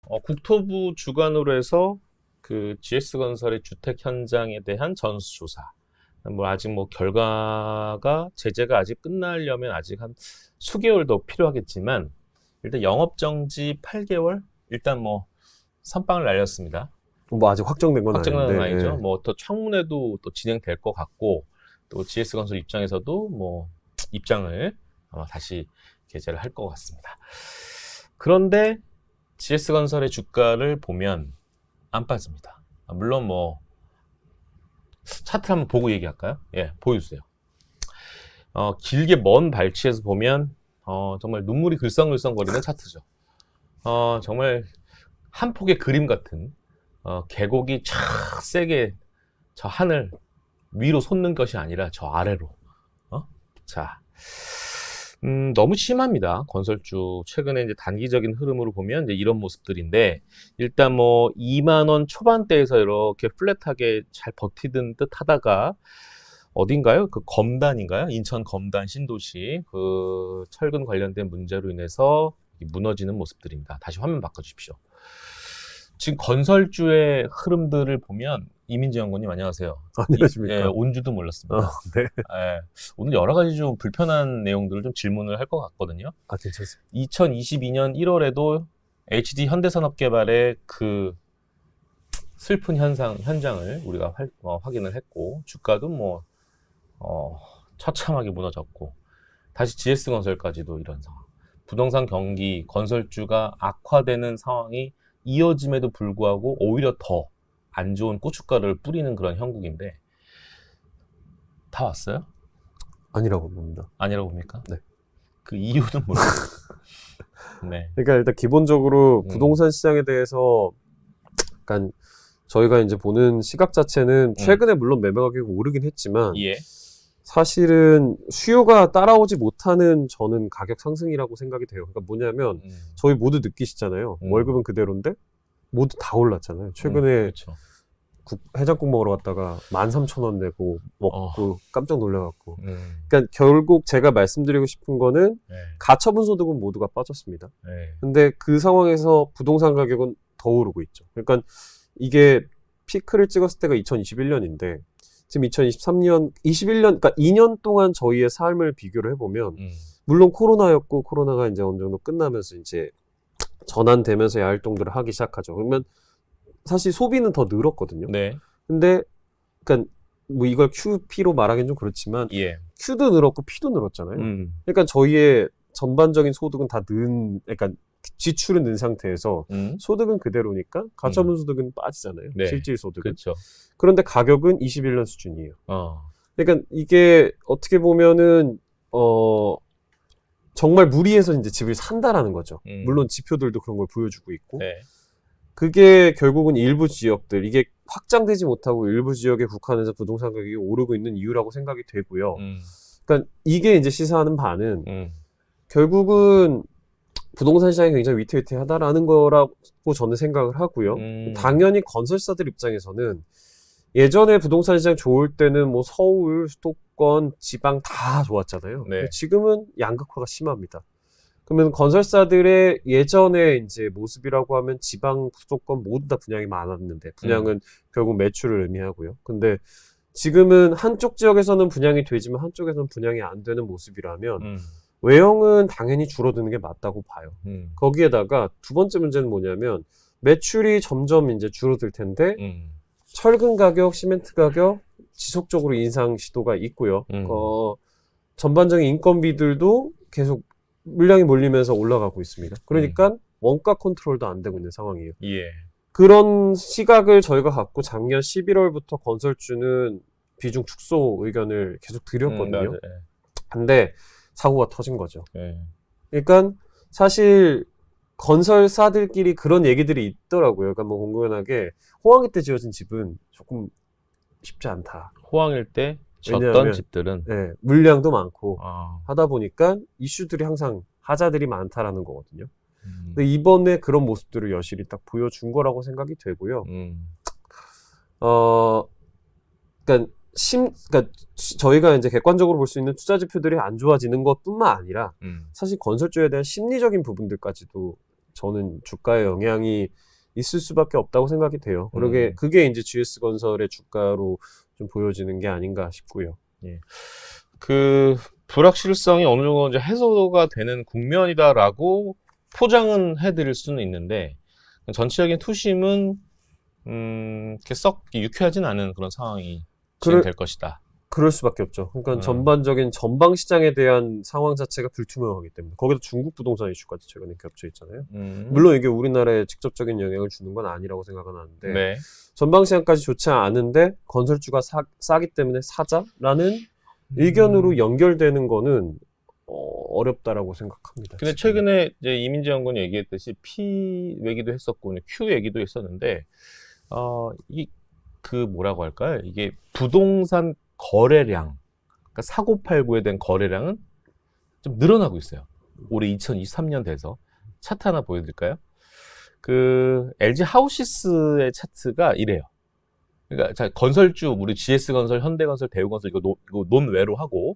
국토부 주관으로 해서 그 GS건설의 주택 현장에 대한 전수조사. 아직 결과가, 제재가 아직 끝나려면 아직 한 수개월 더 필요하겠지만, 일단 영업정지 8개월? 일단 선빵을 날렸습니다. 아직 확정된 건 확정은 아닌데. 아니죠. 더 청문회도 또 진행될 것 같고, 또 GS건설 입장에서도 입장을 다시 게재를 할 것 같습니다. 그런데 GS건설의 주가를 보면 안 빠집니다. 물론 차트 한번 보고 얘기할까요? 예, 보여주세요. 길게 먼 발치에서 보면 정말 눈물이 글썽글썽거리는 차트죠. 정말 한 폭의 그림 같은 계곡이 촥 세게 저 하늘 위로 솟는 것이 아니라 저 아래로. 자, 너무 심합니다. 건설주 최근에 이제 단기적인 흐름으로 보면 이제 이런 모습들인데, 일단 2만 원 초반대에서 이렇게 플랫하게 잘 버티던 듯 하다가 어딘가요? 그 검단인가요? 인천 검단 신도시 그 철근 관련된 문제로 인해서 무너지는 모습들입니다. 다시 화면 바꿔주십시오. 지금 건설주의 흐름들을 보면, 이민지 연구님 안녕하세요. 안녕하십니까. 예, 온 줄도 몰랐습니다. 네. 예, 오늘 여러 가지 좀 불편한 내용들을 좀 질문을 할 것 같거든요. 괜찮습니다. 2022년 1월에도 HD 현대산업개발의 그 슬픈 현장을 우리가 확인을 했고, 주가도 처참하게 무너졌고, 다시 GS건설까지도 이런 상황. 부동산 경기, 건설주가 악화되는 상황이 이어짐에도 불구하고 오히려 더 안 좋은 고춧가루를 뿌리는 그런 형국인데, 다 왔어요? 아니라고 봅니다. 아니라고 봅니까? 네. 그 이유는 뭐예요? 네. 그러니까 일단 기본적으로 부동산 시장에 대해서 약간 저희가 이제 보는 시각 자체는 최근에 물론 매매 가격이 오르긴 했지만 예. 사실은 수요가 따라오지 못하는 저는 가격 상승이라고 생각이 돼요. 그러니까 뭐냐면 저희 모두 느끼시잖아요. 월급은 그대로인데 모두 다 올랐잖아요. 최근에 그렇죠. 해장국 먹으러 갔다가 13,000원 내고 먹고 깜짝 놀라갖고. 그러니까 결국 제가 말씀드리고 싶은 거는 네. 가처분 소득은 모두가 빠졌습니다. 네. 근데 그 상황에서 부동산 가격은 더 오르고 있죠. 그러니까 이게 피크를 찍었을 때가 2021년인데 지금 2023년, 21년, 그러니까 2년 동안 저희의 삶을 비교를 해보면 물론 코로나였고 코로나가 이제 어느 정도 끝나면서 이제 전환되면서 활동들을 하기 시작하죠. 그러면 사실 소비는 더 늘었거든요. 네. 근데 그러니까 이걸 QP로 말하기는 좀 그렇지만 예. Q도 늘었고 P도 늘었잖아요. 그러니까 저희의 전반적인 소득은 그러니까 지출은 는 상태에서 소득은 그대로니까 가처분 소득은 빠지잖아요. 네. 실질 소득은. 그렇죠. 그런데 가격은 21년 수준이에요. 어. 그러니까 이게 어떻게 보면은 정말 무리해서 이제 집을 산다라는 거죠. 물론 지표들도 그런 걸 보여주고 있고. 네. 그게 결국은 일부 지역들, 이게 확장되지 못하고 일부 지역에 국한해서 부동산 가격이 오르고 있는 이유라고 생각이 되고요. 그러니까 이게 이제 시사하는 바는 결국은 부동산 시장이 굉장히 위태위태하다라는 거라고 저는 생각을 하고요. 당연히 건설사들 입장에서는 예전에 부동산 시장 좋을 때는 서울, 수도권, 지방 다 좋았잖아요. 네. 지금은 양극화가 심합니다. 그러면 건설사들의 예전에 이제 모습이라고 하면 지방, 수도권 모두 다 분양이 많았는데, 분양은 결국 매출을 의미하고요. 근데 지금은 한쪽 지역에서는 분양이 되지만 한쪽에서는 분양이 안 되는 모습이라면 외형은 당연히 줄어드는 게 맞다고 봐요. 거기에다가 두 번째 문제는 뭐냐면 매출이 점점 이제 줄어들 텐데 철근 가격, 시멘트 가격 지속적으로 인상 시도가 있고요. 전반적인 인건비들도 계속 물량이 몰리면서 올라가고 있습니다. 그러니까 원가 컨트롤도 안 되고 있는 상황이에요. 예. 그런 시각을 저희가 갖고 작년 11월부터 건설주는 비중 축소 의견을 계속 드렸거든요. 근데 사고가 터진 거죠. 그러니까 사실 건설사들끼리 그런 얘기들이 있더라고요. 그러니까 공공연하게 호황기 때 지어진 집은 조금 쉽지 않다. 호황일 때 졌던 집들은 물량도 많고 하다 보니까 이슈들이 항상 하자들이 많다라는 거거든요. 근데 이번에 그런 모습들을 여실히 딱 보여준 거라고 생각이 되고요. 그러니까 저희가 이제 객관적으로 볼 수 있는 투자 지표들이 안 좋아지는 것뿐만 아니라 사실 건설주에 대한 심리적인 부분들까지도 저는 주가에 영향이 있을 수밖에 없다고 생각이 돼요. 그게 이제 GS건설의 주가로 좀 보여지는 게 아닌가 싶고요. 예. 그 불확실성이 어느 정도 이제 해소가 되는 국면이다라고 포장은 해드릴 수는 있는데 전체적인 투심은 이렇게 썩 유쾌하진 않은 그런 상황이 진행될 것이다. 그럴 수밖에 없죠. 그러니까 전반적인 전방 시장에 대한 상황 자체가 불투명하기 때문에 거기도 중국 부동산 이슈까지 최근에 겹쳐 있잖아요. 물론 이게 우리나라에 직접적인 영향을 주는 건 아니라고 생각은 하는데 네. 전방 시장까지 좋지 않은데 건설주가 싸기 때문에 사자라는 의견으로 연결되는 거는 어렵다라고 생각합니다. 근데 최근에 이제 이민재 연구원이 얘기했듯이 P 얘기도 했었고 Q 얘기도 했었는데 그 뭐라고 할까요? 이게 부동산 거래량, 그러니까 사고팔고에 대한 거래량은 좀 늘어나고 있어요. 올해 2023년 돼서 차트 하나 보여드릴까요? 그 LG 하우시스의 차트가 이래요. 그러니까 자, 건설주 우리 GS건설, 현대건설, 대우건설 이거 논외로 하고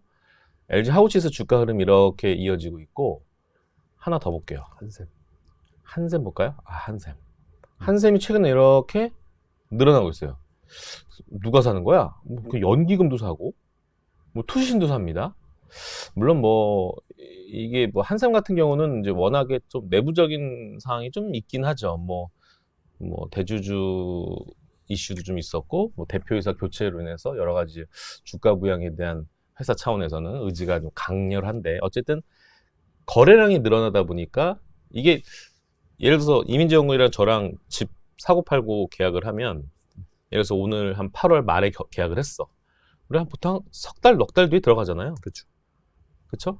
LG 하우시스 주가 흐름 이렇게 이어지고 있고 하나 더 볼게요. 한샘 볼까요? 한샘이 최근에 이렇게 늘어나고 있어요. 누가 사는 거야? 그 연기금도 사고, 투신도 삽니다. 물론 이게 한샘 같은 경우는 이제 워낙에 좀 내부적인 상황이 좀 있긴 하죠. 대주주 이슈도 좀 있었고, 대표이사 교체로 인해서 여러 가지 주가 부양에 대한 회사 차원에서는 의지가 좀 강렬한데, 어쨌든 거래량이 늘어나다 보니까 이게 예를 들어서 이민재 연구원이랑 저랑 집 사고 팔고 계약을 하면 예를 들어서 오늘 한 8월 말에 계약을 했어. 우리 한 보통 석 달, 넉 달 뒤에 들어가잖아요. 그쵸?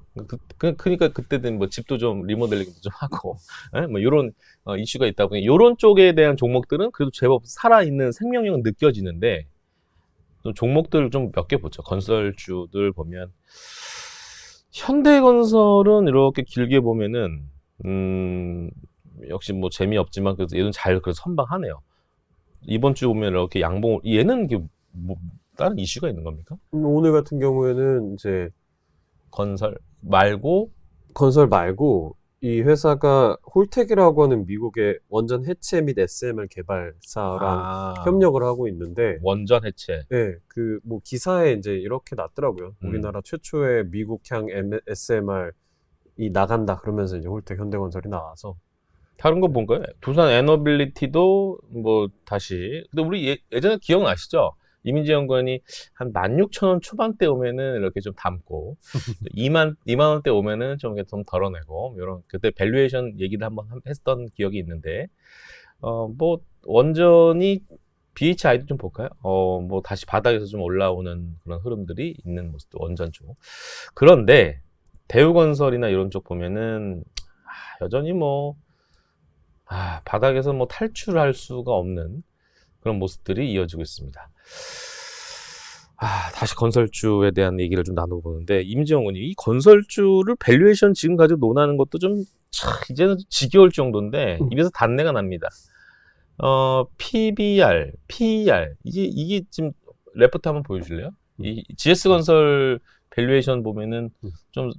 그러니까 그때는 집도 좀 리모델링도 좀 하고, 요런 이슈가 있다 보니 요런 쪽에 대한 종목들은 그래도 제법 살아있는 생명력은 느껴지는데, 또 종목들 좀 몇 개 보죠. 건설주들 보면, 현대건설은 이렇게 길게 보면은, 역시 재미없지만 그래도 얘는 그래도 선방하네요. 이번 주 보면 이렇게 양봉, 얘는 다른 이슈가 있는 겁니까? 오늘 같은 경우에는 이제 건설 말고 이 회사가 홀텍이라고 하는 미국의 원전 해체 및 SMR 개발사랑 협력을 하고 있는데 원전 해체. 네, 기사에 이제 이렇게 났더라고요. 우리나라 최초의 미국향 SMR이 나간다 그러면서 이제 홀텍 현대건설이 나와서 다른 거 뭔가요? 두산 에너빌리티도 다시. 근데 우리 예전에 기억나시죠? 이민재 연구원이 한 16,000원 초반대 오면은 이렇게 좀 담고 2만 원대 오면은 좀 덜어내고 이런 그때 밸류에이션 얘기를 한번 했던 기억이 있는데 원전이 BHI도 좀 볼까요? 다시 바닥에서 좀 올라오는 그런 흐름들이 있는 모습도 원전 쪽. 그런데 대우건설이나 이런 쪽 보면은 여전히 바닥에서 탈출할 수가 없는 그런 모습들이 이어지고 있습니다. 다시 건설주에 대한 얘기를 좀 나눠보는데, 임지영 의원님, 이 건설주를 밸류에이션 지금 가지고 논하는 것도 이제는 지겨울 정도인데, 입에서 단내가 납니다. PBR, PER, 이게 지금 레포트 한번 보여줄래요? 이 GS건설 밸류에이션 보면은 좀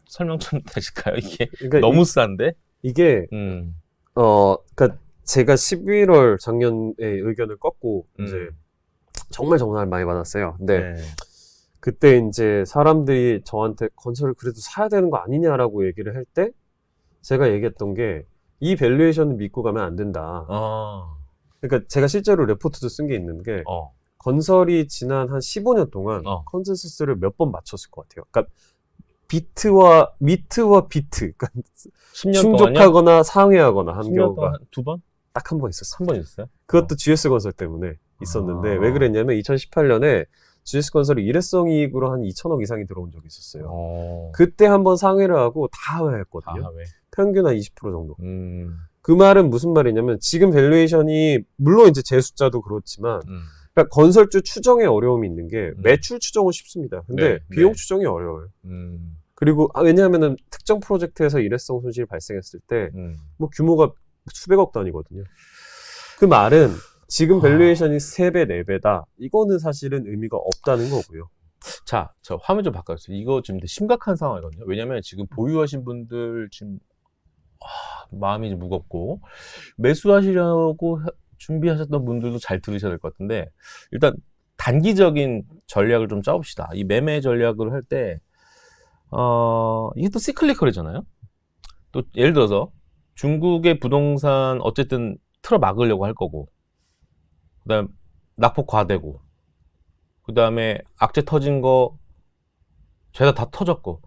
설명 좀 되실까요? 이게 그러니까 너무 싼데? 이게, 그러니까 제가 11월 작년에 의견을 꺾고 이제 정말 전화를 많이 받았어요. 근데 그때 이제 사람들이 저한테 건설을 그래도 사야 되는 거 아니냐라고 얘기를 할 때 제가 얘기했던 게 이 밸류에이션을 믿고 가면 안 된다. 그러니까 제가 실제로 레포트도 쓴 게 있는 게 건설이 지난 한 15년 동안 컨센서스를 몇 번 맞췄을 것 같아요. 그러니까 미트와 비트, 그러니까 10년 충족하거나 동안요? 상회하거나 한 경우가 두 번? 딱 한 번 있었어요. 한 번 있었어요? 그것도 GS건설 때문에 있었는데 왜 그랬냐면 2018년에 GS건설이 일회성 이익으로 한 2천억 이상이 들어온 적이 있었어요. 그때 한번 상회를 하고 다 하회했거든요. 평균 한 20% 정도. 그 말은 무슨 말이냐면 지금 밸류에이션이 물론 이제 제 숫자도 그렇지만 그러니까 건설주 추정에 어려움이 있는 게 매출 추정은 쉽습니다. 근데 비용 추정이 어려워요. 그리고 왜냐하면은 특정 프로젝트에서 일회성 손실이 발생했을 때 규모가 수백억 단위거든요. 그 말은 지금 밸류에이션이 3배, 4배다. 이거는 사실은 의미가 없다는 거고요. 자, 저 화면 좀 바꿔주세요. 이거 지금 심각한 상황이거든요. 왜냐면 지금 보유하신 분들 지금 마음이 무겁고 매수하시려고 준비하셨던 분들도 잘 들으셔야 될 것 같은데 일단 단기적인 전략을 좀 짜봅시다. 이 매매 전략을 할 때 이게 또 시클리컬이잖아요. 또 예를 들어서 중국의 부동산 어쨌든 틀어 막으려고 할 거고 그다음 낙폭 과대고 그다음에 악재 터진 거 죄다 다 터졌고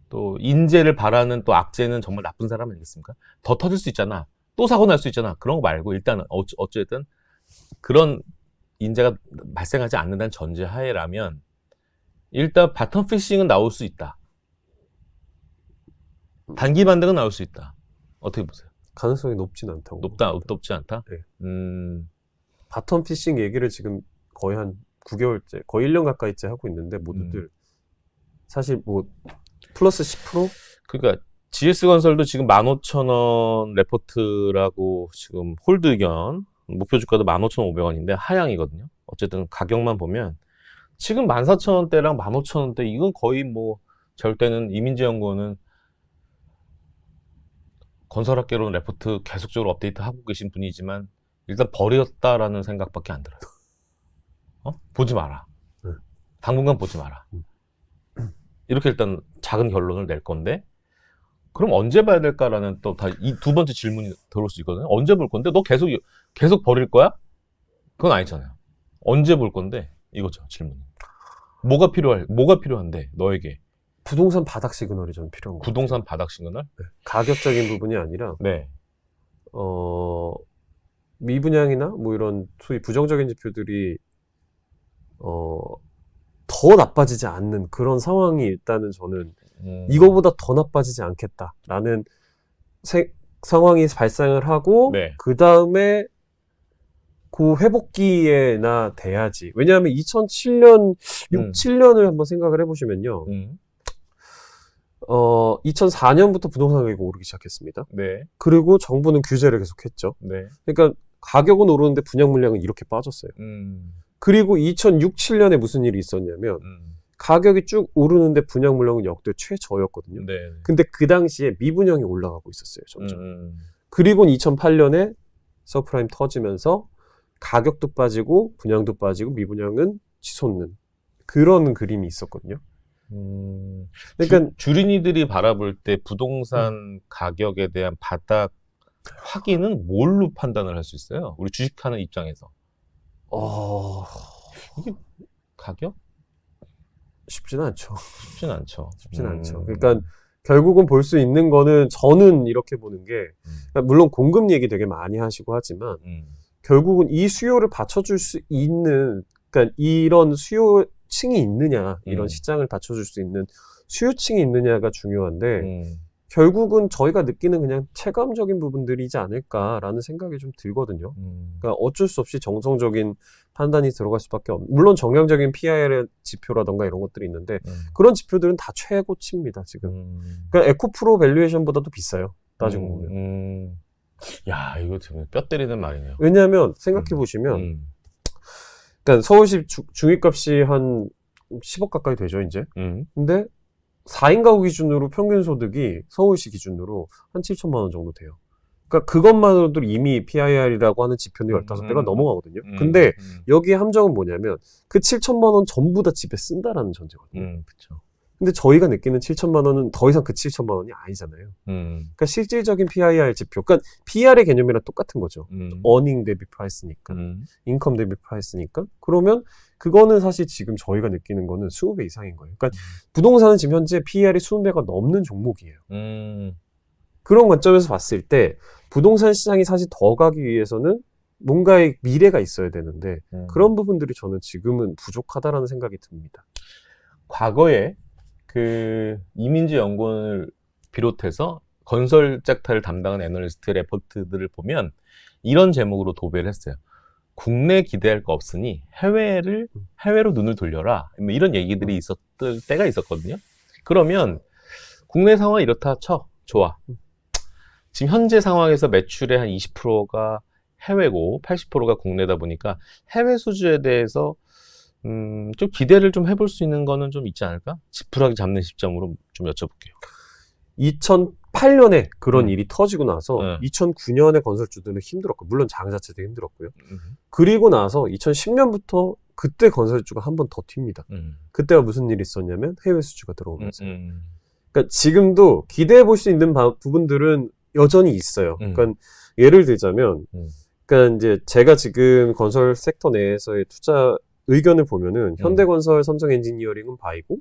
또 인재를 바라는 또 악재는 정말 나쁜 사람 아니겠습니까? 더 터질 수 있잖아. 또 사고 날 수 있잖아. 그런 거 말고 일단은 어쨌든 그런 인재가 발생하지 않는다는 전제하에라면 일단 바텀 피싱은 나올 수 있다. 단기 반등은 나올 수 있다. 어떻게 보세요? 가능성이 높진 않다고. 높지 않다? 네. 바텀 피싱 얘기를 지금 거의 한 9개월째, 거의 1년 가까이째 하고 있는데 모두들 사실 뭐 플러스 10%? 그러니까 GS건설도 지금 15,000원 레포트라고 지금 홀드 의견 목표 주가도 15,500원인데 하향이거든요. 어쨌든 가격만 보면 지금 14,000원대랑 15,000원대 이건 거의 뭐 제가 볼 때는 이민재 연구원은 건설학개론 레포트 계속적으로 업데이트하고 계신 분이지만 일단 버렸다라는 생각밖에 안 들어요. 보지 마라. 당분간 보지 마라. 이렇게 일단 작은 결론을 낼 건데 그럼 언제 봐야 될까라는 또 다 이 두 번째 질문이 들어올 수 있거든요. 언제 볼 건데? 너 계속 버릴 거야? 그건 아니잖아요. 언제 볼 건데? 이거죠, 질문이. 뭐가 필요한데, 너에게? 부동산 바닥 시그널이 좀 필요한 거. 부동산 바닥 시그널? 네. 가격적인 부분이 아니라 네. 미분양이나 뭐 이런 소위 부정적인 지표들이 더 나빠지지 않는 그런 상황이 일단은 저는 이거보다 더 나빠지지 않겠다라는 상황이 발생을 하고 네. 그 다음에 그 회복기에나 돼야지. 왜냐하면 2007년, 6, 7년을 한번 생각을 해보시면요. 2004년부터 부동산 가격이 오르기 시작했습니다. 네. 그리고 정부는 규제를 계속했죠. 네. 그러니까 가격은 오르는데 분양 물량은 이렇게 빠졌어요. 그리고 2006, 7년에 무슨 일이 있었냐면 가격이 쭉 오르는데 분양 물량은 역대 최저였거든요. 네. 근데 그 당시에 미분양이 올라가고 있었어요. 점점. 그리고 2008년에 서프라임 터지면서 가격도 빠지고 분양도 빠지고 미분양은 치솟는 그런 그림이 있었거든요. 그러니까 주린이들이 바라볼 때 부동산 가격에 대한 바닥 확인은 뭘로 판단을 할 수 있어요? 우리 주식하는 입장에서. 이게 가격? 쉽지는 않죠. 쉽진 않죠. 쉽지는 않죠. 그러니까 결국은 볼 수 있는 거는 저는 이렇게 보는 게 그러니까 물론 공급 얘기 되게 많이 하시고 하지만 결국은 이 수요를 받쳐줄 수 있는 그러니까 이런 수요층이 있느냐 이런 시장을 받쳐줄 수 있는 수요층이 있느냐가 중요한데 결국은 저희가 느끼는 그냥 체감적인 부분들이지 않을까라는 생각이 좀 들거든요. 그러니까 어쩔 수 없이 정성적인 판단이 들어갈 수밖에 없는. 물론 정량적인 PIR 지표라던가 이런 것들이 있는데 그런 지표들은 다 최고치입니다 지금. 그러니까 에코프로 밸류에이션보다도 비싸요. 따지고 보면. 야 이거 지금 뼈 때리는 말이네요. 왜냐하면 생각해 보시면, 그러니까 서울시 중위값이 한 10억 가까이 되죠 이제. 근데 4인 가구 기준으로 평균 소득이 서울시 기준으로 한 7천만 원 정도 돼요. 그러니까 그것만으로도 이미 PIR이라고 하는 지표는 15배가 넘어가거든요. 근데 여기에 함정은 뭐냐면 그 7천만 원 전부 다 집에 쓴다라는 전제거든요. 그렇죠. 근데 저희가 느끼는 7천만 원은 더 이상 그 7천만 원이 아니잖아요. 그러니까 실질적인 PIR 지표, 그러니까 PR의 개념이랑 똑같은 거죠. 어닝 대비 프라이스니까, 인컴 대비 프라이스니까. 그러면 그거는 사실 지금 저희가 느끼는 거는 20배 이상인 거예요. 그러니까 부동산은 지금 현재 PR이 20배가 넘는 종목이에요. 그런 관점에서 봤을 때 부동산 시장이 사실 더 가기 위해서는 뭔가의 미래가 있어야 되는데 그런 부분들이 저는 지금은 부족하다라는 생각이 듭니다. 과거에 그 이민재 연구원을 비롯해서 건설 섹터를 담당한 애널리스트 레포트들을 보면 이런 제목으로 도배를 했어요. 국내 기대할 거 없으니 해외로 눈을 돌려라. 뭐 이런 얘기들이 있었을 때가 있었거든요. 그러면 국내 상황이 이렇다 쳐. 좋아. 지금 현재 상황에서 매출의 한 20%가 해외고 80%가 국내다 보니까 해외 수주에 대해서 좀 기대를 좀 해볼 수 있는 거는 좀 있지 않을까? 지푸라기 잡는 시점으로 좀 여쭤볼게요. 2008년에 그런 일이 터지고 나서 네. 2009년에 건설주들은 힘들었고, 물론 장 자체도 힘들었고요. 그리고 나서 2010년부터 그때 건설주가 한 번 더 튑니다. 그때가 무슨 일이 있었냐면 해외 수주가 들어오면서. 그러니까 지금도 기대해 볼 수 있는 부분들은 여전히 있어요. 그러니까 예를 들자면, 그러니까 이제 제가 지금 건설 섹터 내에서의 투자 의견을 보면은 현대건설, 삼성엔지니어링은 바이고,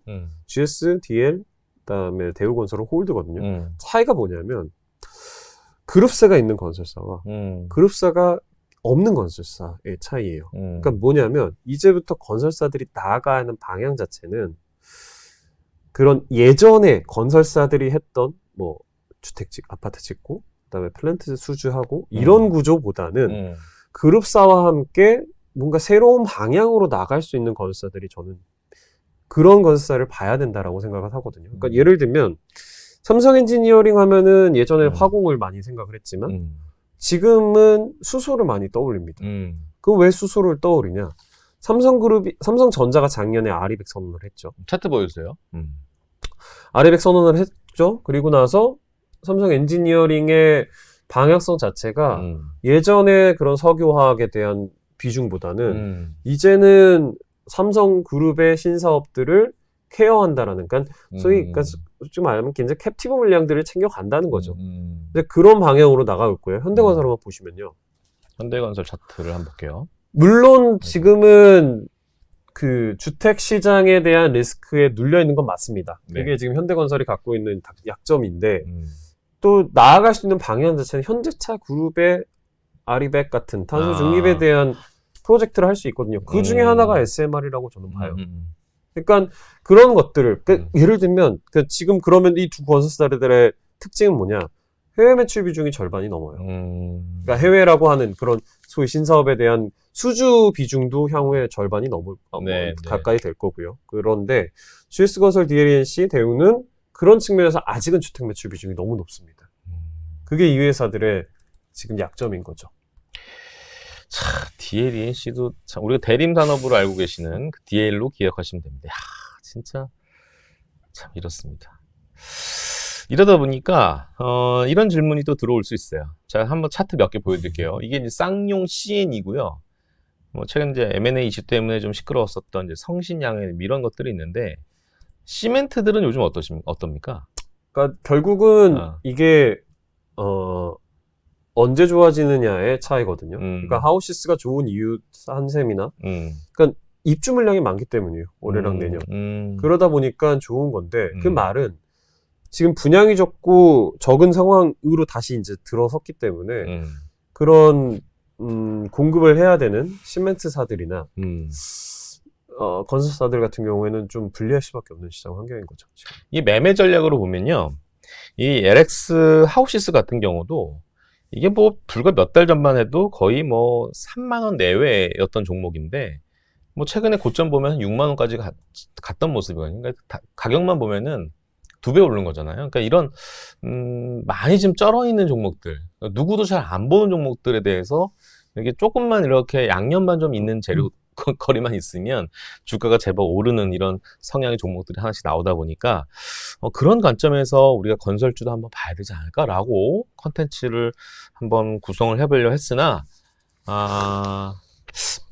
GS, DL, 그다음에 대우건설은 홀드거든요. 차이가 뭐냐면 그룹사가 있는 건설사와 그룹사가 없는 건설사의 차이예요. 그러니까 뭐냐면 이제부터 건설사들이 나아가야 하는 방향 자체는 그런 예전에 건설사들이 했던 뭐 주택 아파트 짓고 그다음에 플랜트 수주하고 이런 구조보다는 그룹사와 함께 뭔가 새로운 방향으로 나갈 수 있는 건설사들이 저는 그런 건설사를 봐야 된다라고 생각을 하거든요. 그러니까 예를 들면 삼성 엔지니어링 하면은 예전에 화공을 많이 생각을 했지만 지금은 수소를 많이 떠올립니다. 그럼 왜 수소를 떠올리냐? 삼성전자가 작년에 아리백 선언을 했죠. 차트 보여주세요. 아리백 선언을 했죠. 그리고 나서 삼성 엔지니어링의 방향성 자체가 예전에 그런 석유화학에 대한 비중보다는 이제는 삼성그룹의 신사업들을 케어한다라는, 그러니까 소위 그러니까 좀 말하면 굉장히 캡티브 물량들을 챙겨간다는 거죠. 근데 그런 방향으로 나가고 있고요. 현대건설 한번 보시면요. 현대건설 차트를 한번 볼게요. 물론 지금은 그 주택 시장에 대한 리스크에 눌려 있는 건 맞습니다. 네. 그게 지금 현대건설이 갖고 있는 약점인데 또 나아갈 수 있는 방향 자체는 현대차 그룹의 아리백 같은 탄소 중립에 대한 프로젝트를 할 수 있거든요. 그 중에 하나가 SMR이라고 저는 봐요. 그러니까 그런 것들을 예를 들면 지금 그러면 이 두 건설사들의 특징은 뭐냐? 해외 매출 비중이 절반이 넘어요. 그러니까 해외라고 하는 그런 소위 신사업에 대한 수주 비중도 향후에 절반이 가까이 될 거고요. 그런데 GS건설, DLNC, 대우는 그런 측면에서 아직은 주택 매출 비중이 너무 높습니다. 그게 이 회사들의 지금 약점인 거죠. 자, DLNC도 참 우리가 대림산업으로 알고 계시는 그 DL로 기억하시면 됩니다. 야, 진짜 참 이렇습니다. 이러다 보니까 이런 질문이 또 들어올 수 있어요. 자, 한번 차트 몇 개 보여드릴게요. 이게 이제 쌍용 CN이고요. 뭐 최근 이제 M&A 이슈 때문에 좀 시끄러웠었던 이제 성신양의 이런 것들이 있는데 시멘트들은 요즘 어떻습니까? 그러니까 결국은 이게 언제 좋아지느냐의 차이거든요. 그러니까 하우시스가 좋은 이유 한 셈이나, 그러니까 입주 물량이 많기 때문이에요. 올해랑 내년. 그러다 보니까 좋은 건데 그 말은 지금 분양이 적은 상황으로 다시 이제 들어섰기 때문에 그런 공급을 해야 되는 시멘트사들이나 건설사들 같은 경우에는 좀 불리할 수밖에 없는 시장 환경인 거죠. 지금. 이 매매 전략으로 보면요, 이 LX 하우시스 같은 경우도 이게 뭐 불과 몇 달 전만 해도 거의 뭐 3만 원 내외였던 종목인데 뭐 최근에 고점 보면 6만 원까지 갔던 모습이거든요. 그러니까 가격만 보면은 2배 오른 거잖아요. 그러니까 이런 많이 좀 쩔어 있는 종목들, 누구도 잘 안 보는 종목들에 대해서 이렇게 조금만 이렇게 양념만 좀 있는 재료 거리만 있으면 주가가 제법 오르는 이런 성향의 종목들이 하나씩 나오다 보니까 그런 관점에서 우리가 건설주도 한번 봐야 되지 않을까라고 컨텐츠를 한번 구성을 해보려고 했으나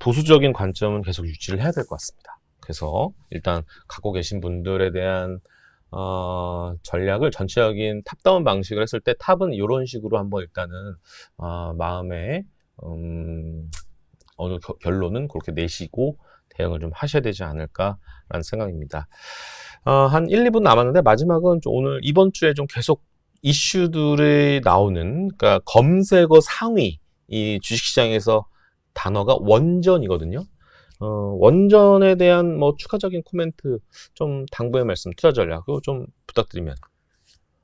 보수적인 관점은 계속 유지를 해야 될 것 같습니다. 그래서 일단 갖고 계신 분들에 대한 전략을 전체적인 탑다운 방식을 했을 때 탑은 이런 식으로 한번 일단은 마음에 어느 결론은 그렇게 내시고 대응을 좀 하셔야 되지 않을까라는 생각입니다. 한 1, 2분 남았는데 마지막은 좀 오늘 이번 주에 좀 계속 이슈들이 나오는, 그러니까 검색어 상위 이 주식시장에서 단어가 원전이거든요. 원전에 대한 뭐 추가적인 코멘트 좀 당부의 말씀, 투자 전략 그거 좀 부탁드리면.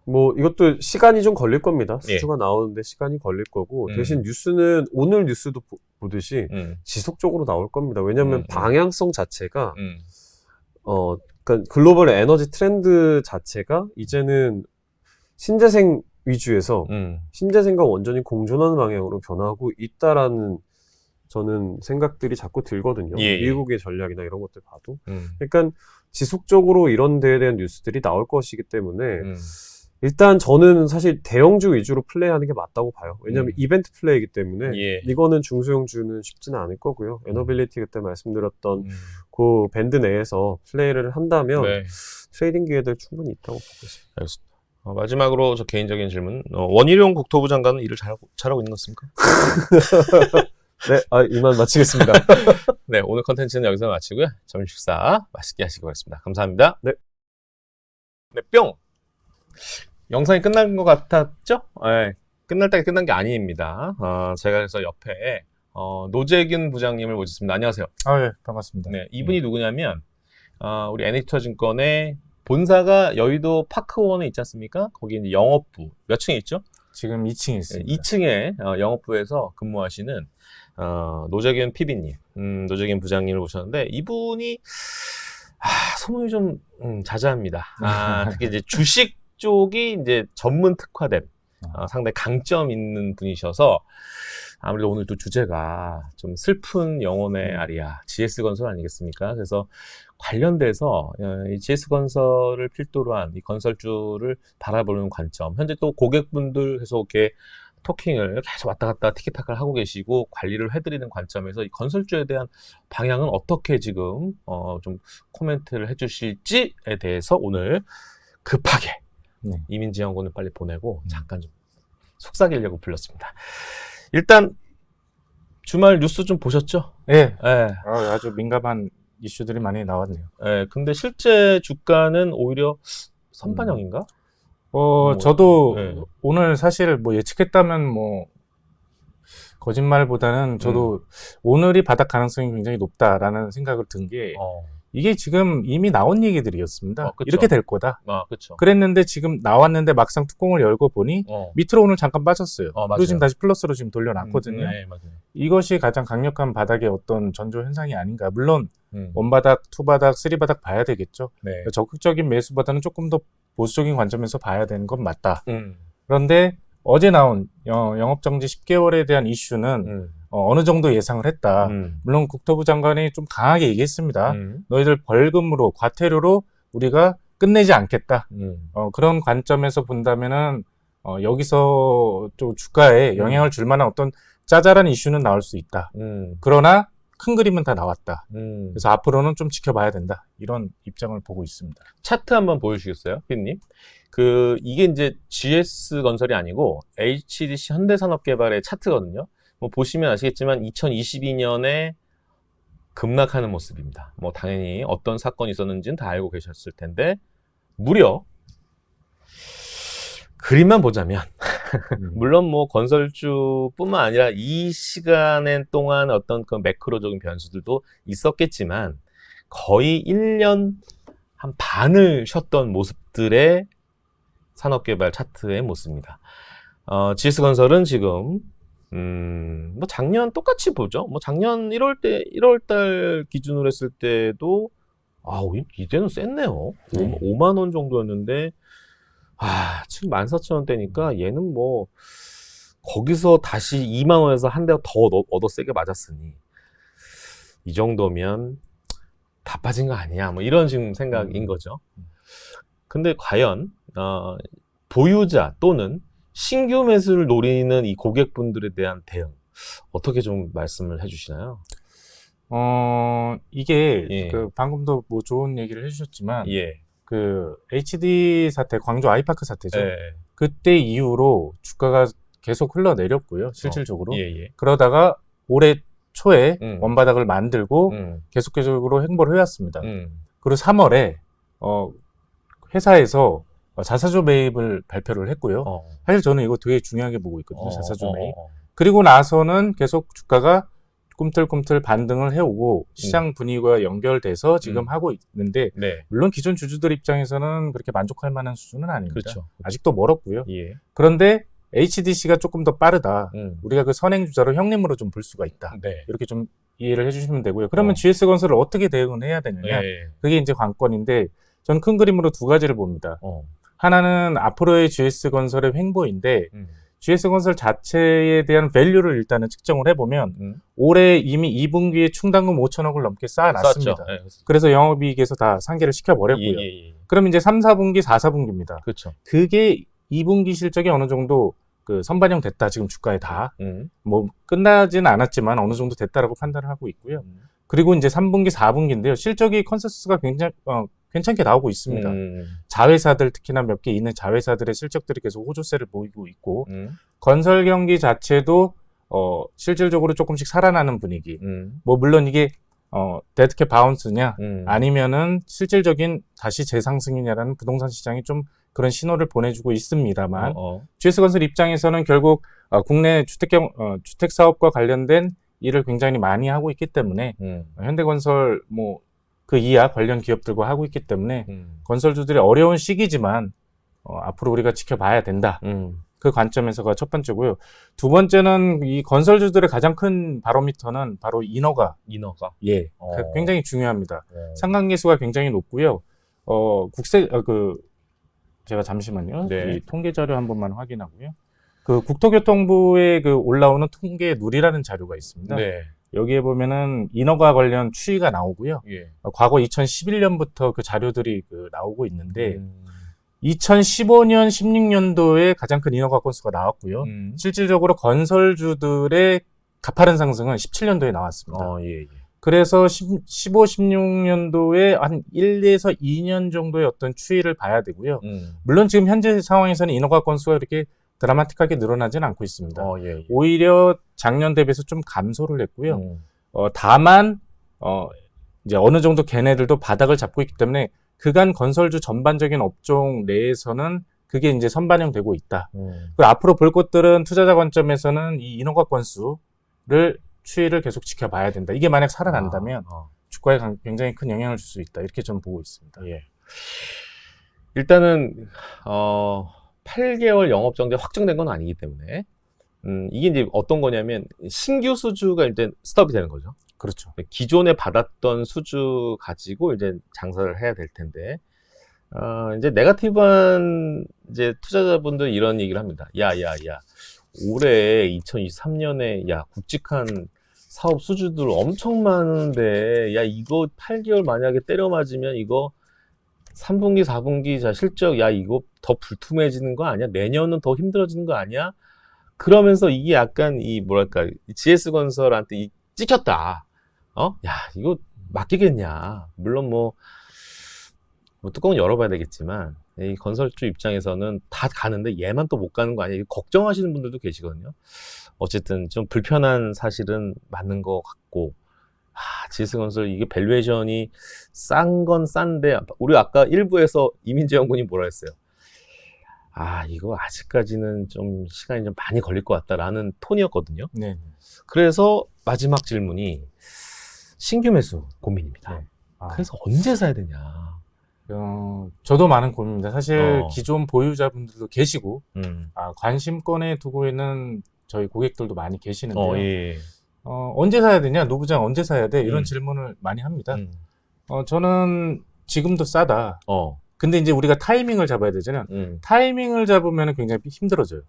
뭐 이것도 시간이 좀 걸릴 겁니다. 수주가 나오는데 시간이 걸릴 거고 대신 뉴스는 오늘 뉴스도 보듯이 지속적으로 나올 겁니다. 왜냐하면 방향성 자체가 그러니까 글로벌 에너지 트렌드 자체가 이제는 신재생 위주에서 신재생과 원전이 공존하는 방향으로 변화하고 있다라는 저는 생각들이 자꾸 들거든요. 미국의 전략이나 이런 것들 봐도. 그러니까 지속적으로 이런 데에 대한 뉴스들이 나올 것이기 때문에 일단 저는 사실 대형주 위주로 플레이하는 게 맞다고 봐요. 왜냐하면 이벤트 플레이이기 때문에 예. 이거는 중소형주는 쉽지는 않을 거고요. 에너빌리티 그때 말씀드렸던 그 밴드 내에서 플레이를 한다면 네. 트레이딩 기회들 충분히 있다고 보고 있습니다. 알겠습니다. 마지막으로 저 개인적인 질문. 원희룡 국토부 장관은 일을 잘하고 있는 것 같습니까? 네, 이만 마치겠습니다. 네, 오늘 컨텐츠는 여기서 마치고요. 점심 식사 맛있게 하시기 바랍니다. 감사합니다. 네. 네, 뿅! 영상이 끝난 것 같았죠? 네, 끝날 때가 끝난 게 아닙니다. 제가 그래서 옆에 노재균 부장님을 모셨습니다. 안녕하세요. 예, 반갑습니다. 네, 이분이 누구냐면 우리 NH투자증권의 본사가 여의도 파크원에 있지 않습니까? 거기 이제 영업부 몇 층에 있죠? 지금 2층에 있습니다. 2층에 영업부에서 근무하시는 노재균 PB님, 노재균 부장님을 모셨는데 이분이 소문이 좀 자자합니다. 특히 이제 주식 쪽이 이제 전문 특화된 상당히 강점 있는 분이셔서 아무래도 오늘 또 주제가 좀 슬픈 영혼의 아리아 GS건설 아니겠습니까? 그래서 관련돼서 이 GS건설을 필두로 한 이 건설주를 바라보는 관점, 현재 또 고객분들 계속 이렇게 토킹을 계속 왔다 갔다 티키타카를 하고 계시고 관리를 해드리는 관점에서 이 건설주에 대한 방향은 어떻게 지금 좀 코멘트를 해주실지에 대해서 오늘 급하게 이민지원군을 빨리 보내고 잠깐 좀 속삭이려고 불렀습니다. 일단 주말 뉴스 좀 보셨죠? 예. 예. 아주 민감한 이슈들이 많이 나왔네요. 예. 근데 실제 주가는 오히려 선반영인가? 저도 네. 오늘 사실 뭐 예측했다면 뭐 거짓말보다는 저도 오늘이 바닥 가능성이 굉장히 높다라는 생각을 든 게 이게 지금 이미 나온 얘기들이었습니다. 그쵸. 이렇게 될 거다. 그렇죠. 그랬는데 지금 나왔는데 막상 뚜껑을 열고 보니 밑으로 오늘 잠깐 빠졌어요. 맞아요. 그리고 지금 다시 플러스로 지금 돌려놨거든요. 네, 맞아요. 이것이 가장 강력한 바닥의 어떤 전조 현상이 아닌가. 물론 원바닥, 투바닥, 쓰리바닥 봐야 되겠죠. 네. 적극적인 매수보다는 조금 더 보수적인 관점에서 봐야 되는 건 맞다. 음. 그런데 어제 나온 영업정지 10개월에 대한 이슈는 어느 정도 예상을 했다. 물론 국토부 장관이 좀 강하게 얘기했습니다. 너희들 벌금으로, 과태료로 우리가 끝내지 않겠다. 그런 관점에서 본다면은 여기서 좀 주가에 영향을 줄 만한 어떤 짜잘한 이슈는 나올 수 있다. 그러나 큰 그림은 다 나왔다. 그래서 앞으로는 좀 지켜봐야 된다. 이런 입장을 보고 있습니다. 차트 한번 보여주시겠어요, 피디님? 이게 이제 GS건설이 아니고 HDC 현대산업개발의 차트거든요. 뭐 보시면 아시겠지만 2022년에 급락하는 모습입니다. 뭐 당연히 어떤 사건이 있었는지는 다 알고 계셨을 텐데 무려 그림만 보자면 물론 뭐 건설주뿐만 아니라 이 시간 동안 어떤 그 매크로적인 변수들도 있었겠지만 거의 1년 한 반을 쉬었던 모습들의 산업개발 차트의 모습입니다. GS건설은 지금 뭐 작년 똑같이 보죠. 뭐 작년 1월달 기준으로 했을 때도 이때는 셌네요. 5만 원 정도였는데 지금 14,000원대니까 얘는 뭐 거기서 다시 2만 원에서 한 대 더 얻어 세게 맞았으니 이 정도면 다 빠진 거 아니야? 뭐 이런 지금 생각인 거죠. 근데 과연 보유자 또는 신규 매수를 노리는 이 고객분들에 대한 대응 어떻게 좀 말씀을 해주시나요? 이게 방금도 뭐 좋은 얘기를 해주셨지만 예. 그 HD 사태, 광주 아이파크 사태죠. 예. 그때 이후로 주가가 계속 흘러내렸고요. 실질적으로. 예. 그러다가 올해 초에 원바닥을 만들고 계속적으로 행보를 해왔습니다. 그리고 3월에 회사에서 자사주 매입을 발표를 했고요. 사실 저는 이거 되게 중요하게 보고 있거든요. 자사주 매입. 그리고 나서는 계속 주가가 꿈틀꿈틀 반등을 해오고 시장 분위기와 연결돼서 지금 하고 있는데 물론 기존 주주들 입장에서는 그렇게 만족할 만한 수준은 아닙니다. 그렇죠. 아직도 멀었고요. 예. 그런데 HDC가 조금 더 빠르다. 우리가 그 선행주자로 형님으로 좀 볼 수가 있다. 이렇게 좀 이해를 해주시면 되고요. 그러면 GS건설을 어떻게 대응을 해야 되느냐. 그게 이제 관건인데 저는 큰 그림으로 두 가지를 봅니다. 하나는 앞으로의 GS건설의 횡보인데 GS건설 자체에 대한 밸류를 일단은 측정을 해보면 올해 이미 2분기에 충당금 5천억을 넘게 쌓아놨습니다. 그래서 영업이익에서 다 상계를 시켜버렸고요. 그럼 이제 3, 4분기, 4, 4분기입니다. 그렇죠. 그게 2분기 실적이 어느 정도 그 선반영 됐다. 지금 주가에 다. 음. 뭐 끝나지는 않았지만 어느 정도 됐다라고 판단을 하고 있고요. 그리고 이제 3분기, 4분기인데요. 실적이 컨센서스가 굉장히 괜찮게 나오고 있습니다. 자회사들 특히나 몇 개 있는 자회사들의 실적들이 계속 호조세를 보이고 있고 건설 경기 자체도 실질적으로 조금씩 살아나는 분위기. 뭐 물론 이게 데드캣 바운스냐 아니면은 실질적인 다시 재상승이냐라는 부동산 시장이 좀 그런 신호를 보내주고 있습니다만 GS건설 입장에서는 결국 국내 주택 사업과 관련된 일을 굉장히 많이 하고 있기 때문에 현대건설 뭐 그 이하 관련 기업들과 하고 있기 때문에 건설주들이 어려운 시기지만 앞으로 우리가 지켜봐야 된다. 그 관점에서가 첫 번째고요. 두 번째는 이 건설주들의 가장 큰 바로미터는 바로 인허가. 예, 굉장히 중요합니다. 상관계수가 굉장히 높고요. 제가 잠시만요. 네. 이 통계 자료 한 번만 확인하고요. 그 국토교통부에 그 올라오는 통계 누리라는 자료가 있습니다. 네. 여기에 보면은 인허가 관련 추이가 나오고요. 예. 과거 2011년부터 그 자료들이 나오고 있는데 2015년, 16년도에 가장 큰 인허가 건수가 나왔고요. 실질적으로 건설주들의 가파른 상승은 17년도에 나왔습니다. 예. 그래서 15, 16년도에 한 1에서 2년 정도의 어떤 추이를 봐야 되고요. 물론 지금 현재 상황에서는 인허가 건수가 이렇게 드라마틱하게 늘어나지는 않고 있습니다. 예. 오히려 작년 대비해서 좀 감소를 했고요. 다만 이제 어느 정도 걔네들도 바닥을 잡고 있기 때문에 그간 건설주 전반적인 업종 내에서는 그게 이제 선반영되고 있다. 그리고 앞으로 볼 것들은 투자자 관점에서는 이 인허가 건수를 추이를 계속 지켜봐야 된다. 이게 만약 살아난다면 주가에 굉장히 큰 영향을 줄 수 있다. 이렇게 좀 보고 있습니다. 예. 일단은 8개월 영업정지 확정된 건 아니기 때문에 이게 이제 어떤 거냐면 신규 수주가 일단 스톱이 되는 거죠. 그렇죠. 기존에 받았던 수주 가지고 이제 장사를 해야 될 텐데 이제 네거티브한 이제 투자자분들 이런 얘기를 합니다. 야. 올해 2023년에 굵직한 사업 수주들 엄청 많은데 이거 8개월 만약에 때려 맞으면 이거 3분기, 4분기 자 실적 이거 더 불투명해지는 거 아니야? 내년은 더 힘들어지는 거 아니야? 그러면서 이게 약간 GS건설한테 찍혔다. 이거 맡기겠냐? 물론 뭐 뚜껑은 열어봐야 되겠지만 이 건설주 입장에서는 다 가는데 얘만 또 못 가는 거 아니야? 걱정하시는 분들도 계시거든요. 어쨌든 좀 불편한 사실은 맞는 것 같고 GS건설 이게 밸류에이션이 싼 건 싼데 우리 아까 1부에서 이민재 연구님 뭐라 했어요? 이거 아직까지는 좀 시간이 좀 많이 걸릴 것 같다라는 톤이었거든요. 네. 그래서 마지막 질문이 신규 매수 고민입니다. 네. 그래서 언제 사야 되냐? 저도 많은 고민입니다. 사실 기존 보유자분들도 계시고 관심권에 두고 있는 저희 고객들도 많이 계시는데요. 예. 언제 사야 되냐? 노부장 언제 사야 돼? 이런 질문을 많이 합니다. 저는 지금도 싸다. 근데 이제 우리가 타이밍을 잡아야 되잖아요. 타이밍을 잡으면 굉장히 힘들어져요.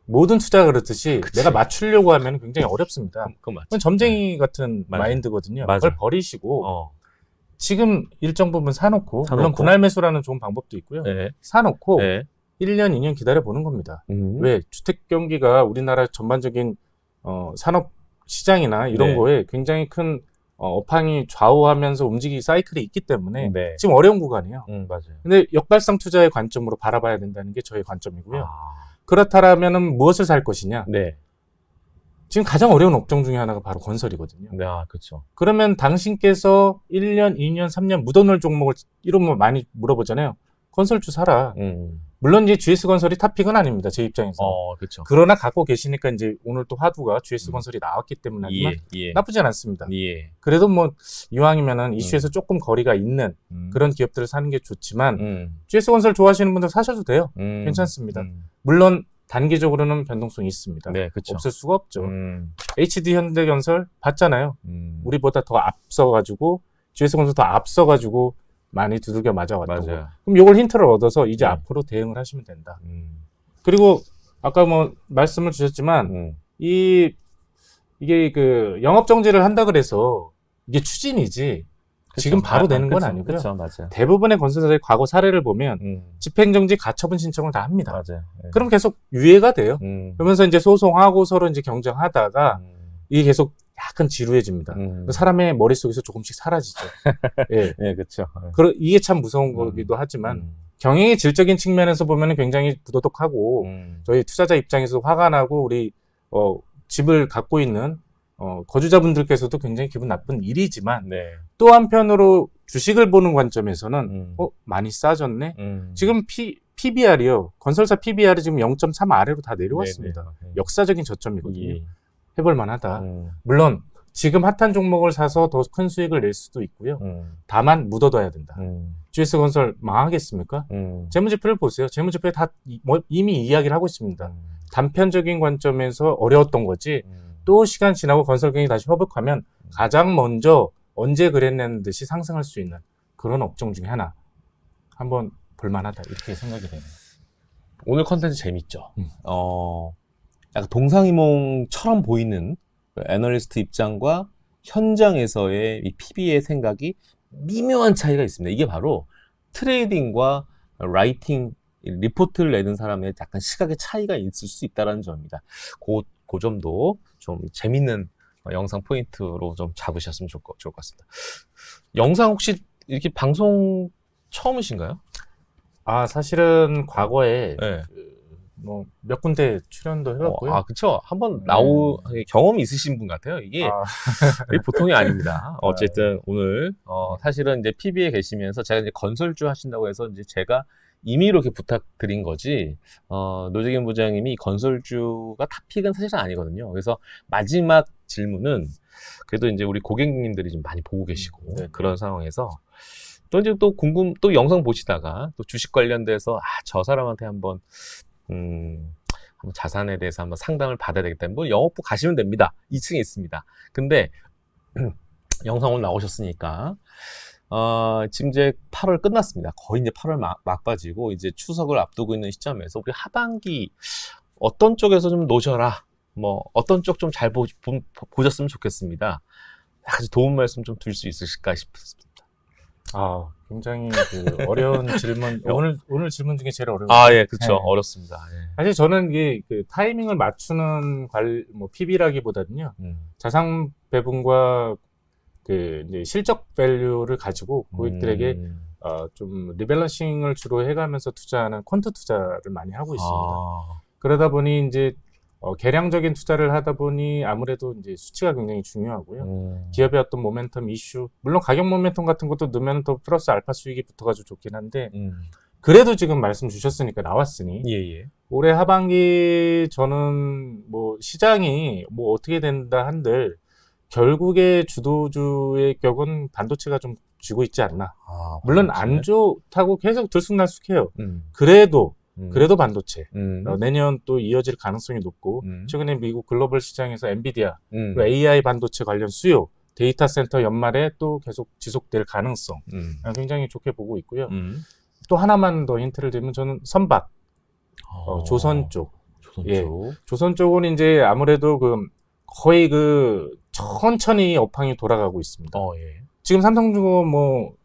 모든 투자가 그렇듯이 그치. 내가 맞추려고 하면 굉장히 어렵습니다. 그건 맞죠. 그건 점쟁이 같은 맞아요. 마인드거든요. 맞아요. 그걸 버리시고 지금 일정 부분 사놓고 물론 분할 매수라는 좋은 방법도 있고요. 네. 사놓고 네. 1년, 2년 기다려보는 겁니다. 왜? 주택 경기가 우리나라 전반적인 산업 시장이나 이런 네. 거에 굉장히 큰 업황이 좌우하면서 움직이 사이클이 있기 때문에 네. 지금 어려운 구간이에요. 맞아요. 근데 역발상 투자의 관점으로 바라봐야 된다는 게 저의 관점이고요. 그렇다라면은 무엇을 살 것이냐? 네. 지금 가장 어려운 업종 중에 하나가 바로 건설이거든요. 네, 그렇죠. 그러면 당신께서 1년, 2년, 3년 묻어놓을 종목을 이러면 많이 물어보잖아요. 건설주 사라. 물론 이제 GS건설이 탑픽은 아닙니다. 제 입장에서. 그렇죠. 그러나 갖고 계시니까 이제 오늘 또 화두가 GS건설이 나왔기 때문에 예. 나쁘진 않습니다. 예. 그래도 뭐 이왕이면은 이슈에서 조금 거리가 있는 그런 기업들을 사는 게 좋지만 GS건설 좋아하시는 분들 사셔도 돼요. 괜찮습니다. 물론 단기적으로는 변동성이 있습니다. 네, 그렇죠. 없을 수가 없죠. HD 현대건설 봤잖아요. 우리보다 더 앞서가지고 GS건설 더 앞서가지고 많이 두들겨 맞아왔다고. 맞아요. 그럼 이걸 힌트를 얻어서 이제 네. 앞으로 대응을 하시면 된다. 그리고 아까 뭐 말씀을 주셨지만 이게 그 영업 정지를 한다 그래서 이게 추진이지 지금 바로 되는 건 아니고요. 그렇죠, 맞아요. 대부분의 건설사의 과거 사례를 보면 집행정지 가처분 신청을 다 합니다. 맞아요. 네. 그럼 계속 유예가 돼요. 그러면서 이제 소송하고 서로 이제 경쟁하다가 이게 계속 약간 지루해집니다. 사람의 머릿속에서 조금씩 사라지죠. 예. 네, 그렇죠. 이게 참 무서운 거기도 하지만 경영의 질적인 측면에서 보면 굉장히 부도덕하고 저희 투자자 입장에서 화가 나고 우리 집을 갖고 있는 거주자분들께서도 굉장히 기분 나쁜 일이지만 네. 또 한편으로 주식을 보는 관점에서는 많이 싸졌네. 지금 PBR이요. 건설사 PBR이 지금 0.3 아래로 다 내려왔습니다. 네네. 역사적인 저점이거든요. 예. 해볼 만하다. 물론 지금 핫한 종목을 사서 더 큰 수익을 낼 수도 있고요. 다만 묻어둬야 된다. GS건설 망하겠습니까? 재무제표를 보세요. 재무제표에 다 이미 이야기를 하고 있습니다. 단편적인 관점에서 어려웠던 거지. 또 시간 지나고 건설경이 다시 회복하면 가장 먼저 언제 그랬냐는 듯이 상승할 수 있는 그런 업종 중에 하나. 한번 볼만하다. 이렇게 생각이 되네요. 오늘 컨텐츠 재밌죠? 약간 동상이몽처럼 보이는 그 애널리스트 입장과 현장에서의 이 PB의 생각이 미묘한 차이가 있습니다. 이게 바로 트레이딩과 라이팅, 리포트를 내는 사람의 약간 시각의 차이가 있을 수 있다는 점입니다. 그 점도 좀 재밌는 영상 포인트로 좀 잡으셨으면 좋을 것 같습니다. 영상 혹시 이렇게 방송 처음이신가요? 사실은 과거에 네. 몇 군데 출연도 해봤고요. 그쵸. 한번 경험이 있으신 분 같아요. 이게 보통이 아닙니다. 어쨌든 오늘, 사실은 이제 PB에 계시면서 제가 이제 건설주 하신다고 해서 이제 제가 임의로 이렇게 부탁드린 거지, 노재균 부장님이 건설주가 탑픽은 사실은 아니거든요. 그래서 마지막 질문은 그래도 이제 우리 고객님들이 좀 많이 보고 계시고, 그런 상황에서 또 이제 또 영상 보시다가 또 주식 관련돼서, 저 사람한테 한번 자산에 대해서 한번 상담을 받아야 되겠다. 뭐 영업부 가시면 됩니다. 2층에 있습니다. 근데 영상 오늘 나오셨으니까 지금 이제 8월 끝났습니다. 거의 이제 8월 막바지고 이제 추석을 앞두고 있는 시점에서 우리 하반기 어떤 쪽에서 좀 노셔라. 뭐 어떤 쪽 좀 잘 보셨으면 좋겠습니다. 아주 도움 말씀 좀 드릴 수 있으실까 싶습니다. 굉장히 어려운 질문. 오늘 질문 중에 제일 어려운. 예, 그렇죠. 네. 어렵습니다. 예. 사실 저는 이게 타이밍을 맞추는 PB라기보다는요. 자산 배분과 이제 실적 밸류를 가지고 고객들에게 좀 리밸런싱을 주로 해가면서 투자하는 퀀트 투자를 많이 하고 있습니다. 그러다 보니 이제 개량적인 투자를 하다 보니 아무래도 이제 수치가 굉장히 중요하고요. 기업의 어떤 모멘텀 이슈, 물론 가격 모멘텀 같은 것도 넣으면 더 플러스 알파 수익이 붙어가지고 좋긴 한데, 그래도 지금 말씀 주셨으니까 나왔으니, 올해 하반기 저는 시장이 어떻게 된다 한들, 결국에 주도주의 격은 반도체가 좀 쥐고 있지 않나. 물론 안 좋다고 계속 들쑥날쑥해요. 그래도 반도체. 내년 또 이어질 가능성이 높고, 최근에 미국 글로벌 시장에서 엔비디아, 그리고 AI 반도체 관련 수요, 데이터 센터 연말에 또 계속 지속될 가능성, 굉장히 좋게 보고 있고요. 또 하나만 더 힌트를 드리면 저는 선박, 조선 쪽. 조선 쪽은 이제 아무래도 거의 천천히 업황이 돌아가고 있습니다. 지금 삼성중공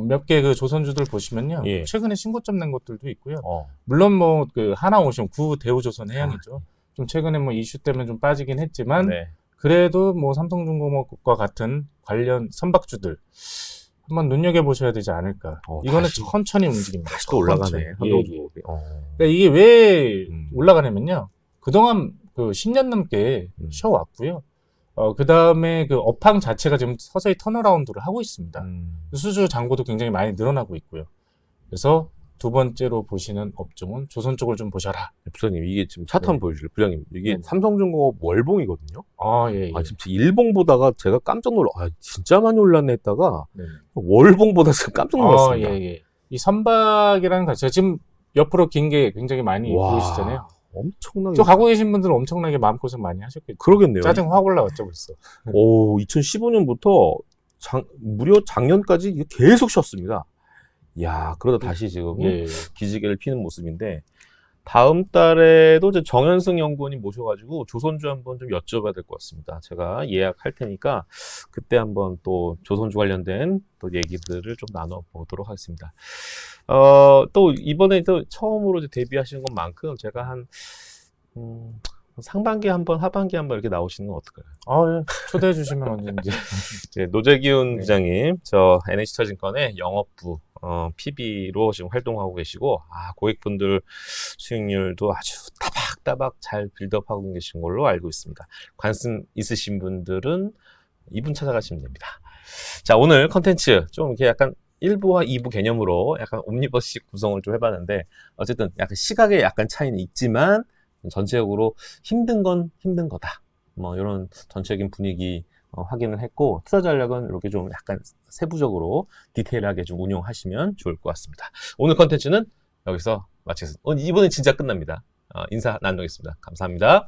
몇 개 조선주들 보시면요. 최근에 신고점 낸 것들도 있고요. 물론 하나오션, 구대우조선 해양이죠. 좀 최근에 이슈 때문에 좀 빠지긴 했지만, 그래도 삼성중공업과 같은 관련 선박주들 한번 눈여겨보셔야 되지 않을까. 이거는 천천히 움직입니다. 다시 또 올라가네. 그러니까 이게 왜 올라가냐면요. 그동안 10년 넘게 쉬어왔고요. 그 다음에 업황 자체가 지금 서서히 턴어라운드를 하고 있습니다. 수주 잔고도 굉장히 많이 늘어나고 있고요. 그래서 두 번째로 보시는 업종은 조선 쪽을 좀 보셔라. 부장님, 이게 지금 차트 한번 보여주실래요? 부장님, 이게 삼성중공업 월봉이거든요? 진짜 일봉 보다가 제가 깜짝 진짜 많이 올랐네 했다가, 월봉 보다 지금 깜짝 놀랐습니다. 이 선박이라는 자체가 지금 옆으로 긴 게 굉장히 많이 보이시잖아요. 엄청나게. 저 가고 계신 분들은 엄청나게 마음고생 많이 하셨겠죠. 그러겠네요. 짜증 확 올라왔죠, 벌써. 2015년부터 무려 작년까지 계속 쉬었습니다. 그러다 다시 지금 기지개를 피는 모습인데, 다음 달에도 이제 정현승 연구원님 모셔가지고 조선주 한번 좀 여쭤봐야 될 것 같습니다. 제가 예약할 테니까 그때 한번 또 조선주 관련된 또 얘기들을 좀 나눠보도록 하겠습니다. 또 이번에 또 처음으로 이제 데뷔하시는 것만큼 제가 한 상반기 한번, 하반기 한번 이렇게 나오시는 건 어떨까요? 예. 초대해 주시면 언제든지. 이제 노재기훈 네. 부장님, 저 NH투자증권의 영업부 PB로 지금 활동하고 계시고, 고객분들 수익률도 아주 따박따박 잘 빌드업하고 계신 걸로 알고 있습니다. 관심 있으신 분들은 이분 찾아가시면 됩니다. 자, 오늘 컨텐츠 좀 이렇게 약간 1부와 2부 개념으로 약간 옴니버스식 구성을 좀 해봤는데, 어쨌든 약간 시각에 약간 차이는 있지만, 전체적으로 힘든 건 힘든 거다. 뭐 이런 전체적인 분위기 확인을 했고, 투자 전략은 이렇게 좀 약간 세부적으로 디테일하게 좀 운용하시면 좋을 것 같습니다. 오늘 컨텐츠는 여기서 마치겠습니다. 이번엔 진짜 끝납니다. 인사 나누겠습니다. 감사합니다.